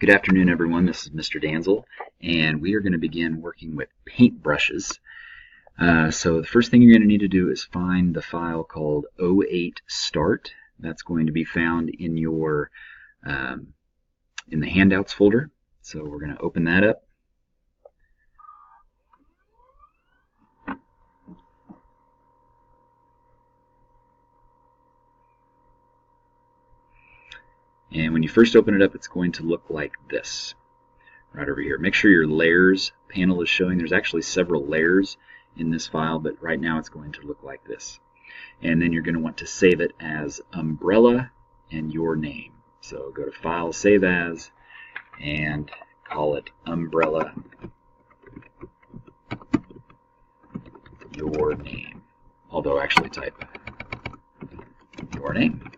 Good afternoon, everyone. This is Mr. Danzel, and we are going to begin working with paint brushes. So the first thing you're going to need to do is find the file called 08 Start. That's going to be found in your in the handouts folder. So we're going to open that up. And when you first open it up, it's going to look like this right over here. Make sure your layers panel is showing. There's actually several layers in this file, but right now it's going to look like this. And then you're going to want to save it as umbrella and your name. So go to File, Save As, and call it umbrella your name. Although actually type your name.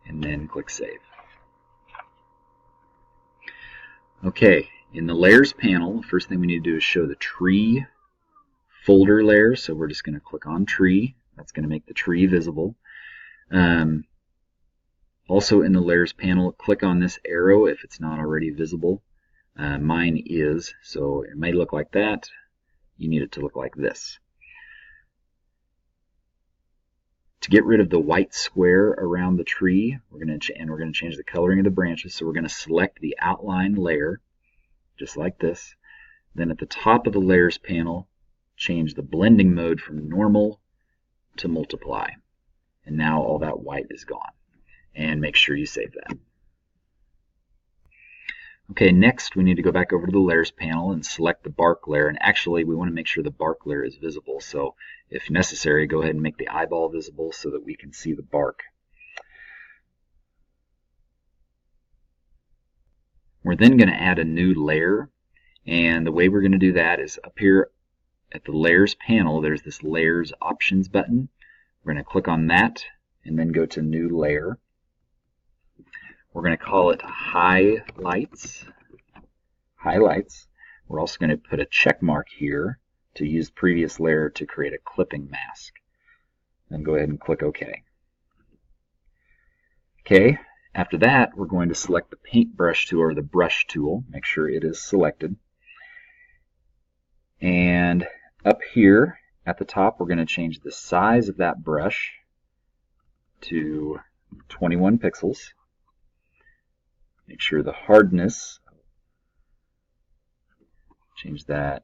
And then click Save. Okay, in the Layers panel, the first thing we need to do is show the tree folder layer. So we're just going to click on Tree. That's going to make the tree visible. Also in the Layers panel, click on this arrow if it's not already visible. Mine is, so it may look like that. You need it to look like this. To get rid of the white square around the tree, we're going to change the coloring of the branches. So we're going to select the outline layer, just like this. Then at the top of the Layers panel, change the blending mode from normal to multiply. And now all that white is gone. And make sure you save that. Okay, next we need to go back over to the Layers panel and select the bark layer. And actually, we want to make sure the bark layer is visible. So if necessary, go ahead and make the eyeball visible so that we can see the bark. We're then going to add a new layer. And the way we're going to do that is up here at the Layers panel, there's this Layers Options button. We're going to click on that and then go to New Layer. We're going to call it Highlights. We're also going to put a check mark here to use previous layer to create a clipping mask. Then go ahead and click OK. Okay, after that, we're going to select the paintbrush tool or the brush tool. Make sure it is selected. And up here at the top, we're going to change the size of that brush to 21 pixels. Make sure the hardness, change that.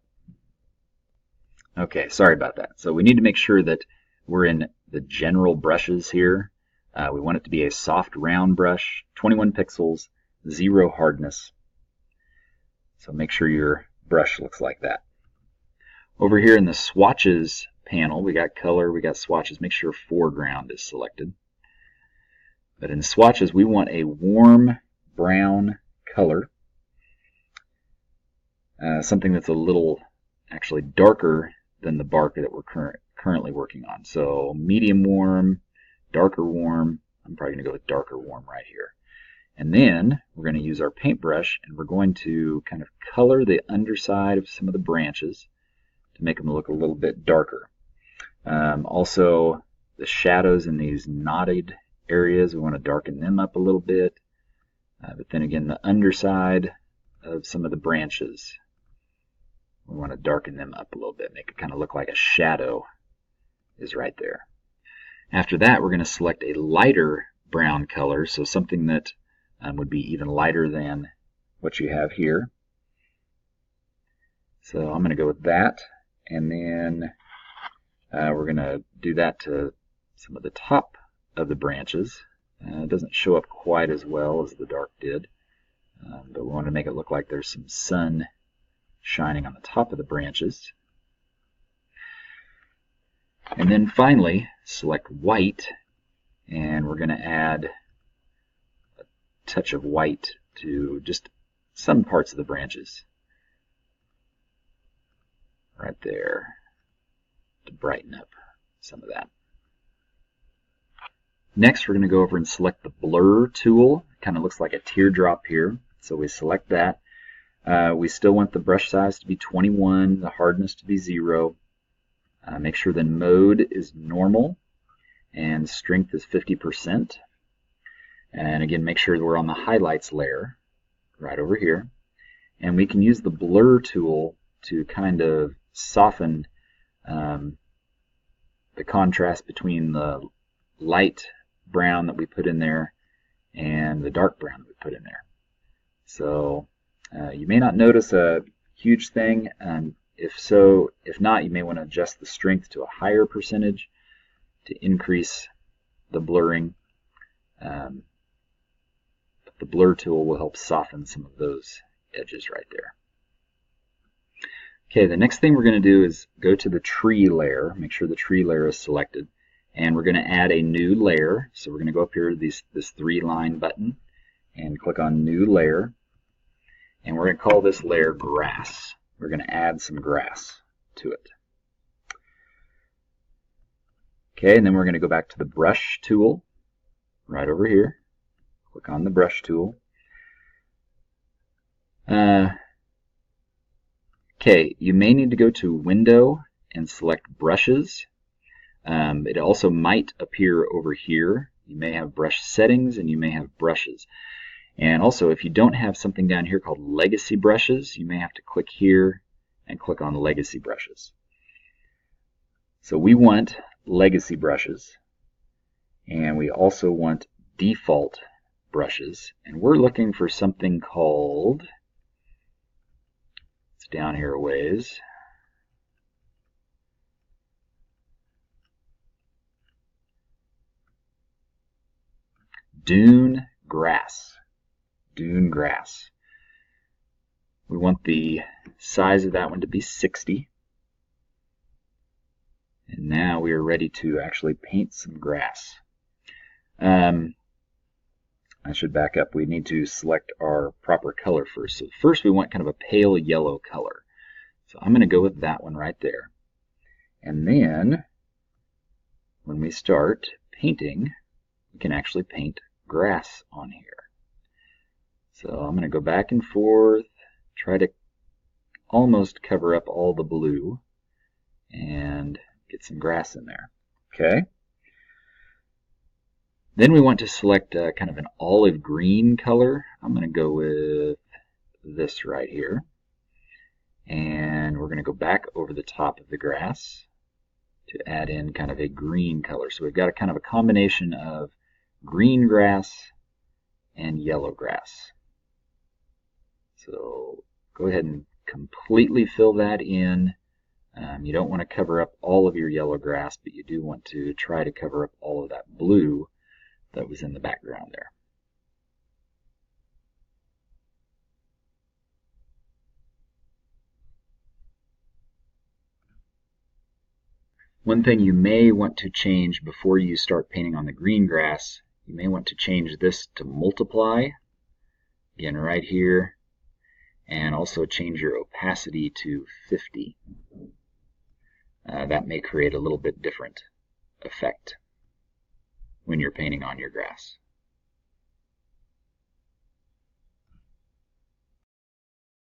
Okay, sorry about that. So we need to make sure that we're in the general brushes here. We want it to be a soft round brush, 21 pixels, 0 hardness. So make sure your brush looks like that. Over here in the swatches panel, we got color, we got swatches. Make sure foreground is selected. But in the swatches, we want a warm brown color, something that's a little actually darker than the bark that we're currently working on. So medium warm, darker warm. I'm probably going to go with darker warm right here. And then we're going to use our paintbrush and we're going to kind of color the underside of some of the branches to make them look a little bit darker. Also, the shadows in these knotted areas, we want to darken them up a little bit. But then again, the underside of some of the branches, we want to darken them up a little bit, make it kind of look like a shadow is right there. After that, we're going to select a lighter brown color, so something that would be even lighter than what you have here. So I'm going to go with that, and then we're going to do that to some of the top of the branches. It doesn't show up quite as well as the dark did, but we want to make it look like there's some sun shining on the top of the branches. And then finally, select white, and we're going to add a touch of white to just some parts of the branches. Right there, to brighten up some of that. Next, we're going to go over and select the blur tool. It kind of looks like a teardrop here. So we select that. We still want the brush size to be 21, the hardness to be 0. Make sure the mode is normal and strength is 50%. And again, make sure we're on the highlights layer right over here. And we can use the blur tool to kind of soften the contrast between the light brown that we put in there and the dark brown that we put in there. So you may not notice a huge thing, and if not, you may want to adjust the strength to a higher percentage to increase the blurring. But the blur tool will help soften some of those edges right there. Okay, the next thing we're going to do is go to the tree layer, make sure the tree layer is selected, and we're going to add a new layer. So we're going to go up here to this 3-line button and click on New Layer, and we're going to call this layer Grass. We're going to add some grass to it. Okay, and then we're going to go back to the Brush tool right over here. Click on the Brush tool. Okay, you may need to go to Window and select Brushes. It also might appear over here. You may have brush settings and you may have brushes. And also, if you don't have something down here called Legacy Brushes, you may have to click here and click on Legacy Brushes. So we want Legacy Brushes, and we also want Default Brushes, and we're looking for something called, it's down here a ways, Dune Grass. Dune Grass. We want the size of that one to be 60. And now we are ready to actually paint some grass. I should back up. We need to select our proper color first. So first we want kind of a pale yellow color. So I'm going to go with that one right there. And then when we start painting, we can actually paint grass on here. So I'm going to go back and forth, try to almost cover up all the blue and get some grass in there. Okay. Then we want to select kind of an olive green color. I'm going to go with this right here. And we're going to go back over the top of the grass to add in kind of a green color. So we've got a kind of a combination of green grass and yellow grass. So go ahead and completely fill that in. You don't want to cover up all of your yellow grass, but you do want to try to cover up all of that blue that was in the background there. One thing you may want to change before you start painting on the green grass, you may want to change this to multiply, again right here, and also change your opacity to 50. That may create a little bit different effect when you're painting on your grass.